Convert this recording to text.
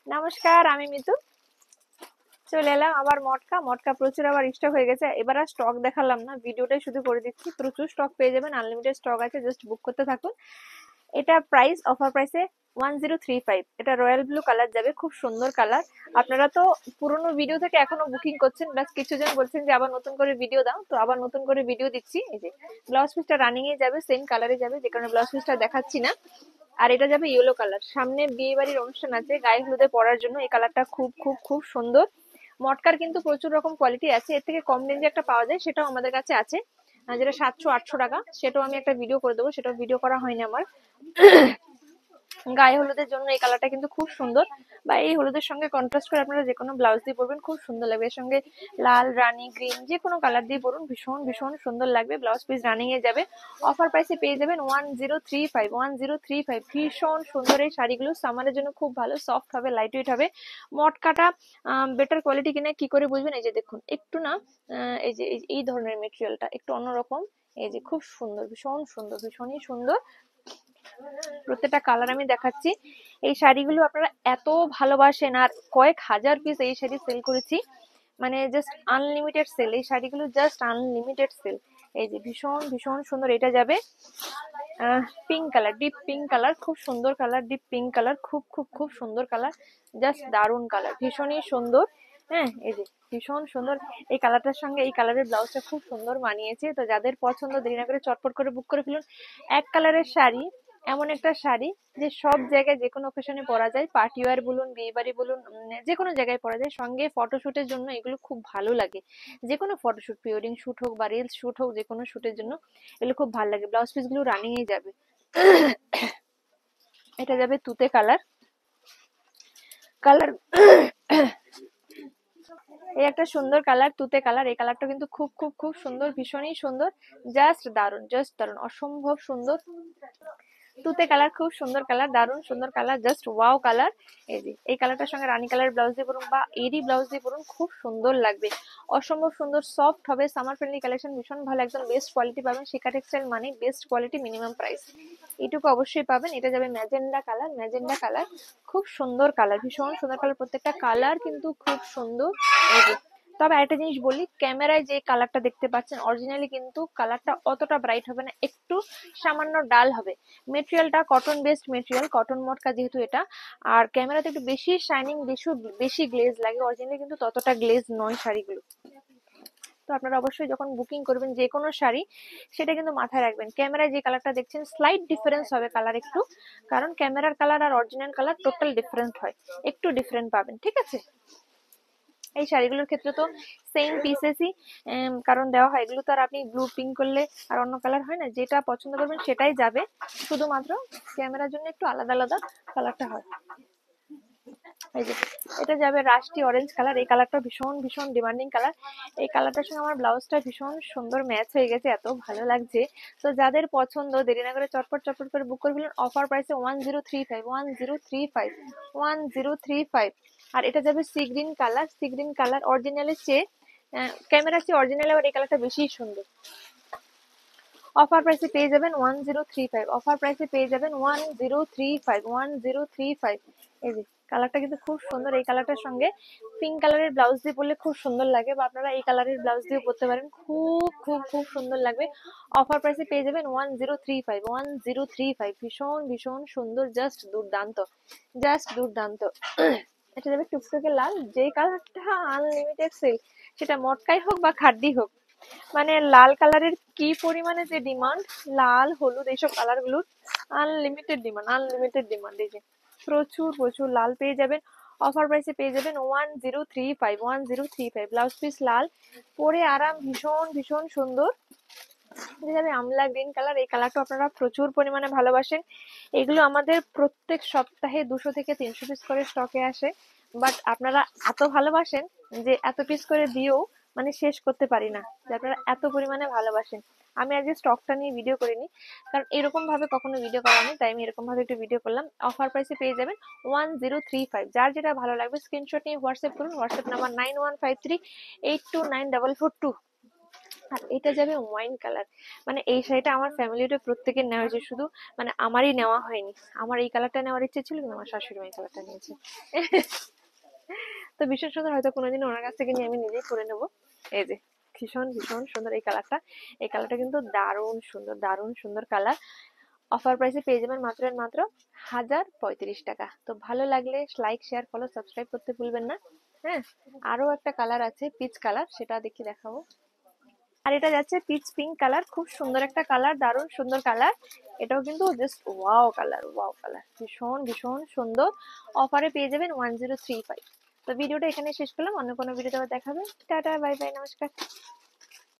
নমস্কার, আমি মিতু। চলে এলাম আবার মটকা মটকা প্রচুর আবার স্টক হয়ে গেছে। এবার আর স্টক দেখালাম না, ভিডিওটাই শুধু করে দিচ্ছি। প্রচুর স্টক পেয়ে যাবেন, আনলিমিটেড স্টক আছে, জাস্ট বুক করতে থাকুন। এটা প্রাইস অফার প্রাইসে 1035। এটা রয়্যাল ব্লু কালার যাবে, খুব সুন্দর কালার। আপনারা তো পুরোনো ভিডিও থেকে এখনো বুকিং করছেন, বাস কিছুজন বলছেন যে আবার নতুন করে ভিডিও দাও, তো আবার নতুন করে ভিডিও দিচ্ছি। এই যে ব্লাউজ পিসটা রানিং এ যাবে, সেম কালারে যাবে, যে কারণে ব্লাউজ পিসটা দেখাচ্ছি না। আর এটা যাবে ইয়েলো কালার, সামনে বিয়ে বাড়ির অনুষ্ঠান আছে, গায়ে হলুদে পরার জন্য এই কালারটা খুব খুব খুব সুন্দর। মটকার কিন্তু প্রচুর রকম কোয়ালিটি আছে, এর থেকে কম রেঞ্জে একটা পাওয়া যায়, সেটাও আমাদের কাছে আছে, যেটা 700-800 টাকা। সেটাও আমি একটা ভিডিও করে দেবো, সেটাও ভিডিও করা হয়নি আমার। গায়ে হলুদের জন্য এই কালারটা কিন্তু খুব সুন্দর, বা এই হলুদের সঙ্গে কন্ট্রাস্ট করে আপনারা যে কোনো ব্লাউজ দিয়ে পরবেন, খুব সুন্দর লাগবে। এর সঙ্গে লাল, রানী, গ্রিন যে কোনো কালার দিয়ে পরুন, ভীষণ ভীষণ সুন্দর লাগবে। ব্লাউজ পিস রানিং এ যাবে, অফার প্রাইসে পেয়ে যাবেন 1035। 1035 ভীষণ সুন্দর এই শাড়িগুলো, সামারের জন্য খুব ভালো, সফট হবে, লাইট ওয়েট হবে। মটকাটা বেটার কোয়ালিটি কিনা কি করে বুঝবেন? এই যে দেখুন একটু না, এই যে এই ধরনের মেটেরিয়ালটা একটু অন্যরকম। এই যে খুব সুন্দর, ভীষণ সুন্দর, ভীষণই সুন্দর। প্রত্যেকটা কালার আমি দেখাচ্ছি। এই শাড়িগুলো আপনারা এত ভালোবাসেন, আর কয়েক হাজার পিস এই শাড়ি সেল করেছি, মানে জাস্ট আনলিমিটেড সেল। এই শাড়িগুলো জাস্ট আনলিমিটেড সেল। এই যে ভীষণ ভীষণ সুন্দর, এটা যাবে pink colour, deep pink colour, খুব সুন্দর কালার, ডিপ পিঙ্ক কালার, খুব খুব খুব সুন্দর কালার, জাস্ট দারুণ কালার, ভীষণই সুন্দর। হ্যাঁ, এই যে ভীষণ সুন্দর। এই কালারটার সঙ্গে এই কালারের ব্লাউজটা খুব সুন্দর মানিয়েছে, তো যাদের পছন্দ দেরি না করে চটপট করে বুক করে ফেলুন। এক কালারের শাড়ি, এমন একটা শাড়ি যে সব জায়গায় যে কোনো অকেশনে পরা যায়, পার্টি ওয়্যার বলুন, বিয়ে বাড়ি বলুন, যে কোনো জায়গায় পরা যায়। সঙ্গে ফটোশুটের জন্য এগুলো খুব ভালো লাগে, যে কোনো ফটোশুট, প্রি ওয়েডিং শুট হোক বা রিলস শুট হোক, যে কোনো শুটের জন্য এগুলো খুব ভালো লাগে। ব্লাউজ পিস গুলো রানিং এ যাবে। এটা যাবে তুতে কালার, কালার এই একটা সুন্দর কালার, তুতে কালার। এই কালারটা কিন্তু খুব খুব খুব সুন্দর, ভীষণই সুন্দর, জাস্ট দারুণ, জাস্ট দারুণ, অসম্ভব সুন্দর। তুতে কালার, খুব সুন্দর কালার, দারুণ সুন্দর কালার, জাস্ট ওয়াও কালার। এই যে এই কালারটার সঙ্গে রানী কালার ব্লাউজ দিয়ে পরুন বা এডি ব্লাউজ দিয়ে পরুন, খুব সুন্দর লাগবে, অসম্ভব সুন্দর, সফট হবে, সামার ফ্রেন্ডলি কালেকশন, ভীষণ ভালো, একদম বেস্ট কোয়ালিটি পাবেন। শিখা টেক্সটাইল মানে বেস্ট কোয়ালিটি, মিনিমাম প্রাইস, এইটুকু অবশ্যই পাবেন। এটা যাবে ম্যাজেন্ডা কালার, ম্যাজেন্ডা কালার, খুব সুন্দর কালার, ভীষণ সুন্দর কালার, প্রত্যেকটা কালার কিন্তু খুব সুন্দর। এই যে, তবে একটা জিনিস বলি, ক্যামেরায় যে কালারটা দেখতে পাচ্ছেন অরিজিনালি কিন্তু কালারটা অতটা ব্রাইট হবে না, একটু সামান্য ডাল হবে। মেটেরিয়ালটা কটন বেসড মেটেরিয়াল, কটন মটকা যেহেতু এটা, আর ক্যামেরাতে একটু বেশি শাইনিং, বেশি বেশি গ্লেজ লাগে, অরিজিনালি কিন্তু ততটা গ্লেজ নয় শাড়িগুলো। তো আপনারা অবশ্যই যখন বুকিং করবেন যে কোনো শাড়ি, সেটা কিন্তু মাথায় রাখবেন, ক্যামেরায় যে কালারটা দেখছেন স্লাইট ডিফারেন্স হবে কালার একটু, কারণ ক্যামেরার কালার আর অরিজিনাল কালার টোটাল ডিফারেন্ট হয়, একটু ডিফারেন্ট পাবেন, ঠিক আছে? এই শাড়িগুলোর ক্ষেত্রে তো সেম পিসেসই কারণ দেওয়া হয়, এগুলো তো আর আপনি ব্লু পিঙ্ক করলে আর অন্য কালার হয় না, যেটা পছন্দ করবেন সেটাই যাবে, শুধুমাত্র ক্যামেরার জন্য একটু আলাদা আলাদা কালারটা হয়। এই যে এটা যাবে রাস্টি অরেঞ্জ কালার, এই কালারটা ভীষণ ভীষণ ডিমান্ডিং কালার। এই কালারটার সঙ্গে আমার ব্লাউজটা ভীষণ সুন্দর ম্যাচ হয়ে গেছে, এত ভালো লাগছে। তো যাদের পছন্দ দেরি না করে চটপট চটপট করে বুক করে ফেলুন, অফার প্রাইসে 1035, 1035, 1035। আর এটা যাবে sea green colour, sea green colour, অরিজিনালের চেয়ে ক্যামেরার চেয়ে অরিজিনাল আবার এই কালারটা বেশি সুন্দর। অফার প্রাইসে পেয়ে যাবেন 1035, অফার প্রাইসে পেয়ে যাবেন 1035, 1035। এই যে কালারটা কিন্তু খুব সুন্দর, এই কালারটার সঙ্গে পিঙ্ক কালারের ব্লাউজ দিয়ে পরলে খুব সুন্দর লাগে, বা আপনারা এই কালারের ব্লাউজ দিয়ে পরতে পারেন, খুব খুব খুব সুন্দর লাগবে। অফার প্রাইসে পেয়ে যাবেন 1035, 1035, ভীষণ ভীষণ সুন্দর, জাস্ট দুর্দান্ত, জাস্ট দুর্দান্ত। এটা যাবে টুকটুকে লাল, যেই কালারটা আনলিমিটেড সেল, সেটা মটকাই হোক বা খাড্ডি হোক, মানে লাল কালারের কি পরিমাণে যে ডিমান্ড, লাল হলুদ এইসব কালার গুলোর আনলিমিটেড ডিমান্ড, আনলিমিটেড ডিমান্ড। এই যে প্রচুর প্রচুর লাল পেয়ে যাবেন, অফার প্রাইসে পেয়ে যাবেন 1035, 1035। ব্লাউজ পিস লাল, পরে আরাম, ভীষণ ভীষণ সুন্দর। এটা যাবে আমলা গ্রিন কালার, এই কালারটা আপনারা প্রচুর পরিমাণে ভালোবাসেন। এগুলো আমাদের প্রত্যেক সপ্তাহে 200 থেকে 300 পিস করে স্টকে আসে, বাট আপনারা এত ভালোবাসেন যে এত পিস করে দিয়েও মানে শেষ করতে পারি না, যে আপনারা এত পরিমাণে ভালোবাসেন। আমি আজকে স্টকটা নিয়ে ভিডিও করিনি, কারণ এরকম ভাবে কখনো ভিডিও করা নেই, তাই আমি এরকম ভাবে একটু ভিডিও করলাম। অফার প্রাইসে পেয়ে যাবেন 1035। যার যেটা ভালো লাগবে স্ক্রিনশট নিয়ে হোয়াটসঅ্যাপ করুন, হোয়াটসঅ্যাপ নাম্বার 9153829442। আর এটা যাবে ওয়াইন কালার। মানে এই শাড়িটা আমার ফ্যামিলিতে প্রত্যেকের নেওয়া হয়েছে, শুধু মানে আমারই নেওয়া হয়নি। আমার এই কালারটা নেওয়ার ইচ্ছে ছিল, কিন্তু আমার শাশুড়ি মা এই কালারটা নিয়েছে। তো ভীষণ সুন্দর, হয়তো কোনোদিন ওনার কাছ থেকে নিয়ে আমি নিজেই পরে নেবো। এই যে ভীষণ ভীষণ সুন্দর এই কালারটা। এই কালারটা কিন্তু দারুণ সুন্দর, দারুণ সুন্দর কালার। অফার প্রাইসে পেয়ে যাবেন মাত্র আর মাত্র 1035 টাকা। তো ভালো লাগলে লাইক, শেয়ার, ফলো, সাবস্ক্রাইব করতে ভুলবেন না। হ্যাঁ, আরো একটা কালার আছে পিচ কালার, সেটা দেখি দেখাবো। আর এটা যাচ্ছে পিচ পিঙ্ক কালার, খুব সুন্দর একটা কালার, দারুণ সুন্দর কালার। এটাও কিন্তু just wow colour, wow colour, ভীষণ ভীষণ সুন্দর। অফারে পেয়ে যাবেন 1035। তো ভিডিওটা এখানে শেষ করলাম, অন্য কোনো ভিডিওতে আবার দেখাবে। টাটা, বাই বাই, নমস্কার।